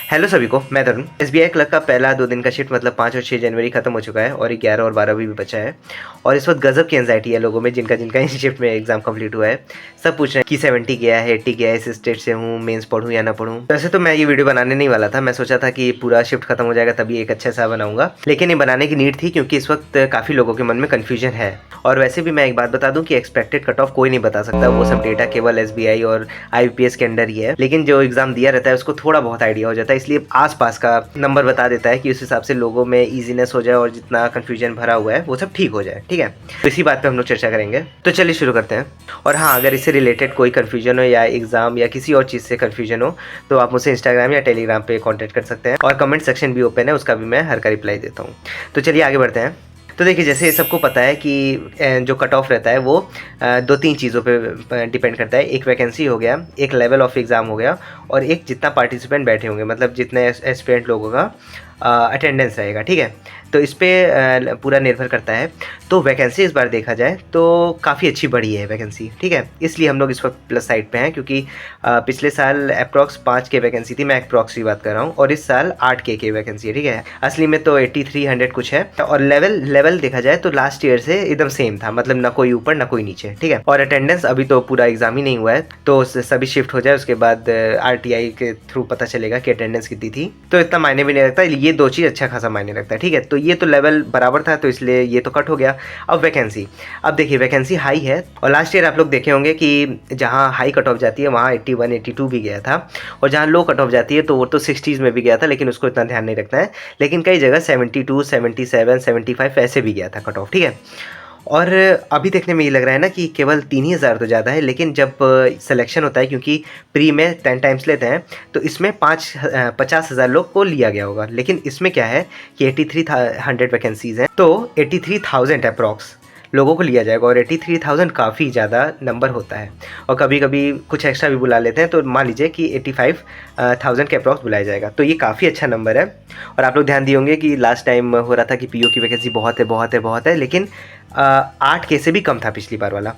Hello सभी को, मैं तरुण। एसबीआई क्लर्क का पहला 2 दिन का शिफ्ट मतलब 5 और 6 जनवरी खत्म हो चुका है और 11 और 12 भी बचा है। और इस वक्त गजब की एंजाइटी है लोगों में जिनका जिनका इस शिफ्ट में एग्जाम कंप्लीट हुआ है। सब पूछ रहे हैं कि 70 गया है, 80 गया है, इस स्टेट से हूँ, मेंस पढ़ूँ या ना पढ़ूँ। वैसे तो मैं ये वीडियो बनाने नहीं वाला था, मैं सोचा था कि पूरा शिफ्ट खत्म हो जाएगा तभी एक अच्छा सा बनाऊंगा, लेकिन ये बनाने की नीड थी क्योंकि इस वक्त काफ़ी लोगों के मन में कन्फ्यूजन है। और वैसे भी मैं एक बात बता दूं कि एक्सपेक्टेड कट ऑफ कोई नहीं बता सकता, वो सब डेटा केवल एसबीआई और आईबीपीएस के अंडर ही है। लेकिन जो एग्जाम दिया रहता है उसको थोड़ा बहुत आइडिया हो जाता है, इसलिए आसपास का नंबर बता देता है कि उस हिसाब से लोगों में ईजीनेस हो जाए और जितना कन्फ्यूजन भरा हुआ है वो सब ठीक हो जाए। ठीक है, तो इसी बात पे हम लोग चर्चा करेंगे। तो चलिए शुरू करते हैं। और हाँ, अगर इससे रिलेटेड कोई कन्फ्यूजन हो या एग्जाम या किसी और चीज़ से कन्फ्यूजन हो तो आप मुझसे इंस्टाग्राम या टेलीग्राम पे कॉन्टैक्ट कर सकते हैं, और कमेंट सेक्शन भी ओपन है, उसका भी मैं हर का रिप्लाई देता हूँ। तो चलिए आगे बढ़ते हैं। तो देखिए, जैसे सबको पता है कि जो कट ऑफ रहता है वो 2-3 चीज़ों पे डिपेंड करता है। एक वैकेंसी हो गया, एक लेवल ऑफ एग्ज़ाम हो गया, और एक जितना पार्टिसिपेंट बैठे होंगे, मतलब जितने एस्पिरेंट लोगों का अटेंडेंस रहेगा। ठीक है, तो इस पर पूरा निर्भर करता है। तो वैकेंसी इस बार देखा जाए तो काफ़ी अच्छी बढ़ी है वैकेंसी। ठीक है, इसलिए हम लोग इस वक्त प्लस साइड पे हैं, क्योंकि पिछले साल अप्रॉक्स 5 के वैकेंसी थी, मैं अप्रॉक्स की बात कर रहा हूँ, और इस साल 8 के वैकेंसी है। ठीक है, असली में तो 8300 कुछ है। और लेवल देखा जाए तो लास्ट ईयर से एकदम सेम था, मतलब ना कोई ऊपर ना कोई नीचे। ठीक है, और अटेंडेंस अभी तो पूरा एग्जाम ही नहीं हुआ है, तो सभी शिफ्ट हो जाए उसके बाद आरटीआई के थ्रू पता चलेगा कि अटेंडेंस कितनी थी। तो इतना मायने भी नहीं रखता, ये 2 चीज़ अच्छा खासा मायने रखता है। ठीक है, तो ये तो लेवल बराबर था तो इसलिए ये तो कट हो गया। अब वैकेंसी, अब देखिए वैकेंसी हाई है, और लास्ट ईयर आप लोग देखे होंगे कि जहाँ हाई कट ऑफ जाती है वहाँ 81 82 भी गया था, और जहाँ लो कट ऑफ जाती है तो वो तो 60s में भी गया था, लेकिन उसको इतना ध्यान नहीं रखना है। लेकिन कई जगह 72 77 75 ऐसे भी गया था कट ऑफ। ठीक है, और अभी देखने में ये लग रहा है ना कि केवल 3 ही हज़ार तो ज़्यादा है, लेकिन जब सिलेक्शन होता है, क्योंकि प्री में 10 टाइम्स लेते हैं, तो इसमें 50,000 लोग को लिया गया होगा। लेकिन इसमें क्या है कि 8300 वैकेंसीज़ हैं, तो 83,000 अप्रॉक्स लोगों को लिया जाएगा, और 83,000 काफ़ी ज़्यादा नंबर होता है। और कभी कभी कुछ एक्स्ट्रा भी बुला लेते हैं, तो मान लीजिए कि 85,000 के अप्रॉक्स बुलाया जाएगा, तो ये काफ़ी अच्छा नंबर है। और आप लोग ध्यान दिए होंगे कि लास्ट टाइम हो रहा था कि पीओ की वैकेंसी बहुत है बहुत है बहुत है, लेकिन 8 के से भी कम था पिछली बार वाला।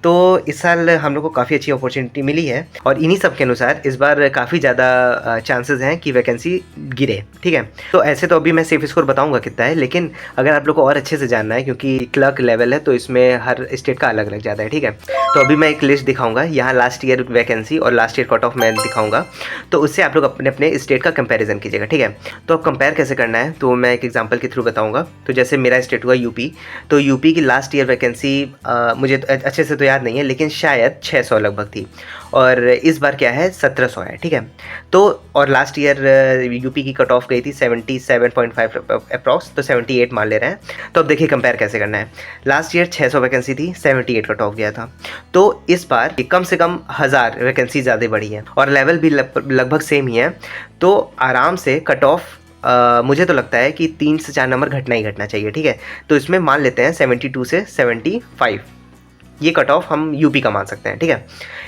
तो इस साल हम लोग को काफ़ी अच्छी अपॉर्चुनिटी मिली है, और इन्हीं सब के अनुसार इस बार काफ़ी ज़्यादा चांसेस हैं कि वैकेंसी गिरे। ठीक है, तो ऐसे तो अभी मैं सेफ स्कोर बताऊंगा कितना है, लेकिन अगर आप लोग को और अच्छे से जानना है, क्योंकि क्लर्क लेवल है तो इसमें हर स्टेट का अलग अलग जाता है। ठीक है, तो अभी मैं एक लिस्ट दिखाऊंगा, यहाँ लास्ट ईयर वैकेंसी और लास्ट ईयर कट ऑफ मैं दिखाऊंगा, तो उससे आप लोग अपने अपने स्टेट का कंपेरिजन कीजिएगा। ठीक है, तो अब कंपेयर कैसे करना है तो मैं एक एग्जाम्पल के थ्रू बताऊँगा। तो जैसे मेरा स्टेट हुआ यूपी, तो यूपी की लास्ट ईयर वैकेंसी मुझे अच्छे से तो याद नहीं है, लेकिन शायद 600 लगभग थी, और इस बार क्या है 1700 है। ठीक है, तो और लास्ट ईयर यूपी की कट ऑफ गई थी 77.5 अप्रॉक्स, तो 78 मान ले रहे हैं। तो अब देखिए कंपेयर कैसे करना है। लास्ट ईयर 600 वैकेंसी थी, 78 कट ऑफ गया था, तो इस बार कम से कम 1000 वैकेंसी ज़्यादा बढ़ी है, और लेवल भी लगभग सेम ही है। तो आराम से कट ऑफ मुझे तो लगता है कि 3 से 4 नंबर घटना ही घटना चाहिए। ठीक है, तो इसमें मान लेते हैं 72 से 75 ये कट ऑफ हम यूपी का मान सकते हैं। ठीक है,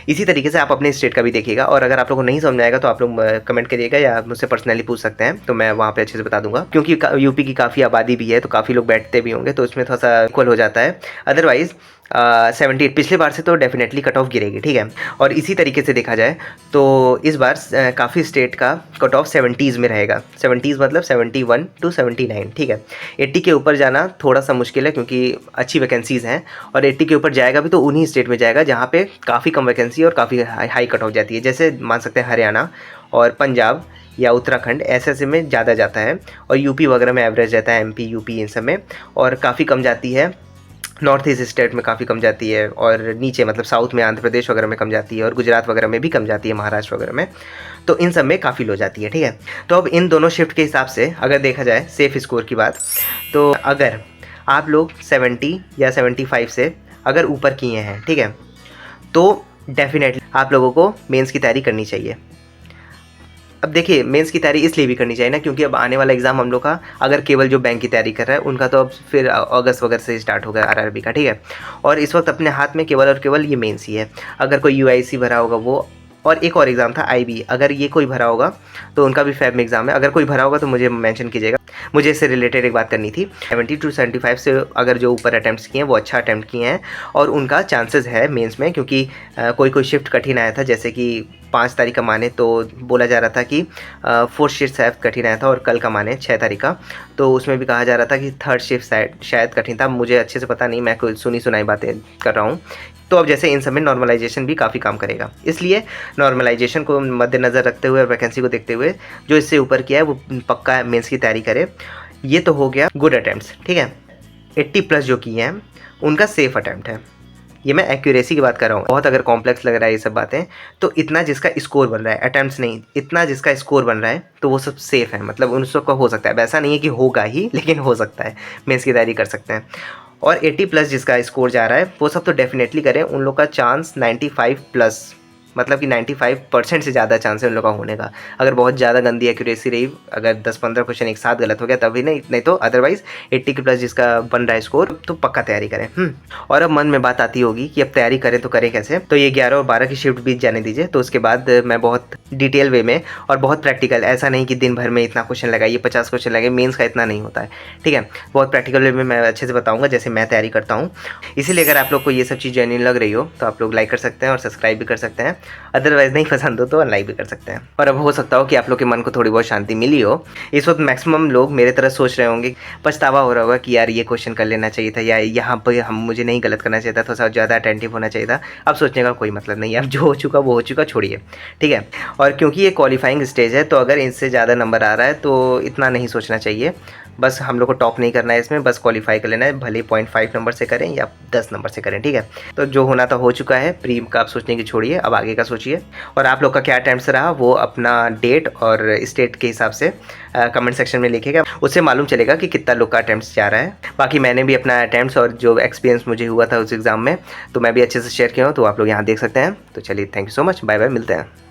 इसी तरीके से आप अपने स्टेट का भी देखिएगा, और अगर आप लोगों को नहीं समझ आएगा तो आप लोग कमेंट करिएगा या मुझसे पर्सनली पूछ सकते हैं, तो मैं वहाँ पे अच्छे से बता दूंगा, क्योंकि यूपी की काफ़ी आबादी भी है तो काफ़ी लोग बैठते भी होंगे, तो उसमें थोड़ा सा इक्वल हो जाता है। अदरवाइज़ 78 पिछले बार से तो डेफिनेटली कट ऑफ गिरेगी। ठीक है, और इसी तरीके से देखा जाए तो इस बार काफ़ी स्टेट का कट ऑफ 70s में रहेगा। 70s मतलब 71 to 79। ठीक है, 80 के ऊपर जाना थोड़ा सा मुश्किल है क्योंकि अच्छी वैकेंसीज़ हैं, और 80 के ऊपर जाएगा भी तो उन्हीं स्टेट में जाएगा जहाँ पे काफ़ी कम वैकेंसी और काफ़ी हाई कट ऑफ जाती है। जैसे मान सकते हैं हरियाणा और पंजाब या उत्तराखंड, ऐसे में ज़्यादा जाता है, और यूपी वगैरह में एवरेज रहता है, एमपी यूपी इन सब में, और काफ़ी कम जाती है। नॉर्थ ईस्ट स्टेट में काफ़ी कम जाती है, और नीचे मतलब साउथ में आंध्र प्रदेश वगैरह में कम जाती है, और गुजरात वगैरह में भी कम जाती है, महाराष्ट्र वगैरह में, तो इन सब में काफ़ी लो जाती है। ठीक है, तो अब इन दोनों शिफ्ट के हिसाब से अगर देखा जाए सेफ स्कोर की बात, तो अगर आप लोग 70 या 75 से अगर ऊपर किए हैं, ठीक है, तो डेफिनेटली आप लोगों को मेंस की तैयारी करनी चाहिए। अब देखिए मेंस की तैयारी इसलिए भी करनी चाहिए ना, क्योंकि अब आने वाला एग्ज़ाम हम लोग का, अगर केवल जो बैंक की तैयारी कर रहा है उनका तो अब फिर अगस्त वगैरह से स्टार्ट होगा आरआरबी का। ठीक है, और इस वक्त अपने हाथ में केवल और केवल ये मेंस ही है। अगर कोई यूआईसी भरा होगा वो, और एक और एग्ज़ाम था आईबी, अगर ये कोई भरा होगा तो उनका भी फैब में एग्ज़ाम है, अगर कोई भरा होगा तो मुझे मेंशन कीजिएगा। मुझे इससे रिलेटेड एक बात करनी थी। 70 to 75 से अगर जो ऊपर अटैम्प्ट्स किए हैं वो अच्छा अटैम्प्ट किए हैं और उनका चांसेस है मेंस में, क्योंकि कोई शिफ्ट कठिन आया था, जैसे कि 5 तारीख का माने तो बोला जा रहा था कि 4th शिफ्ट शायद कठिन आया था, और कल का माने 6 तारीख का तो उसमें भी कहा जा रहा था कि 3rd शिफ्ट शायद कठिन था। मुझे अच्छे से पता नहीं, मैं कोई सुनी सुनाई बातें कर रहा हूँ। तो अब जैसे इन सब में नॉर्मलाइजेशन भी काफ़ी काम करेगा, इसलिए नॉर्मलाइजेशन को मद्देनज़र रखते हुए और वैकेंसी को देखते हुए जो इससे ऊपर किया है वो पक्का मेंस की तैयारी करे। ये तो हो गया गुड अटैम्प्ट्स, ठीक है। 80+ जो किए हैं उनका सेफ अटैम्प्ट है। ये मैं एक्यूरेसी की बात कर रहा हूँ। बहुत अगर कॉम्प्लेक्स लग रहा है ये सब बातें, तो इतना जिसका स्कोर बन रहा है, अटैम्प्ट्स नहीं, इतना जिसका स्कोर बन रहा है तो वो सब सेफ है, मतलब उन सबका हो सकता है। वैसा नहीं है कि होगा ही, लेकिन हो सकता है, मेंस की तैयारी कर सकते हैं। और 80+ जिसका स्कोर जा रहा है वो सब तो डेफिनेटली करें। उन लोग का चांस 95+, मतलब कि 95% से ज़्यादा चांस है उन लोग का होने का। अगर बहुत ज़्यादा गंदी एक्यूरेसी रही, अगर 10-15 क्वेश्चन एक साथ गलत हो गया तभी नहीं तो अदरवाइज़ 80+ जिसका बन रहा है स्कोर तो पक्का तैयारी करें। और अब मन में बात आती होगी कि अब तैयारी करें तो करें कैसे। तो ये 11 और 12 की शिफ्ट बीत जाने दीजिए, तो उसके बाद मैं बहुत डिटेल वे में और बहुत प्रैक्टिकल, ऐसा नहीं कि दिन भर में इतना क्वेश्चन लगाइए, 50 क्वेश्चन लगे, मेंस का इतना नहीं होता है, ठीक है। बहुत प्रैक्टिकल वे में मैं अच्छे से बताऊँगा जैसे मैं तैयारी करता हूँ। इसीलिए अगर आप लोग को ये सब चीज़ जेन्युइन लग रही हो तो आप लोग लाइक कर सकते हैं और सब्सक्राइब भी कर सकते हैं। अदरवाइज नहीं पसंद हो तो अनलाइक भी कर सकते हैं। और अब हो सकता हो कि आप लोग के मन को थोड़ी बहुत शांति मिली हो। इस वक्त मैक्सिमम लोग मेरे तरह सोच रहे होंगे, पछतावा हो रहा होगा कि यार ये क्वेश्चन कर लेना चाहिए था, या यहाँ पर मुझे नहीं गलत करना चाहिए था, थोड़ा सा ज़्यादा अटेंटिव होना चाहिए था। अब सोचने का कोई मतलब नहीं है, अब जो हो चुका वो हो चुका, छोड़िए, ठीक है। और क्योंकि ये क्वालिफाइंग स्टेज है तो अगर इससे ज़्यादा नंबर आ रहा है तो इतना नहीं सोचना चाहिए। बस हम लोग को टॉप नहीं करना है इसमें, बस क्वालिफाई कर लेना है, भले 0.5 नंबर से करें या 10 नंबर से करें, ठीक है। तो जो होना था हो चुका है, प्री का आप सोचने की छोड़िए, अब आगे का सोचिए। और आप लोग का क्या अटैम्प्ट्स रहा वो अपना डेट और स्टेट के हिसाब से कमेंट सेक्शन में लिखिएगा, उससे मालूम चलेगा कि कितना लोग का अटैम्प्ट्स जा रहा है। बाकी मैंने भी अपना अटैम्प्ट्स और जो एक्सपीरियंस मुझे हुआ था उस एग्ज़ाम में तो मैं भी अच्छे से शेयर किया हूँ, तो आप लोग यहाँ देख सकते हैं। तो चलिए, thank you so much, bye bye, मिलते हैं।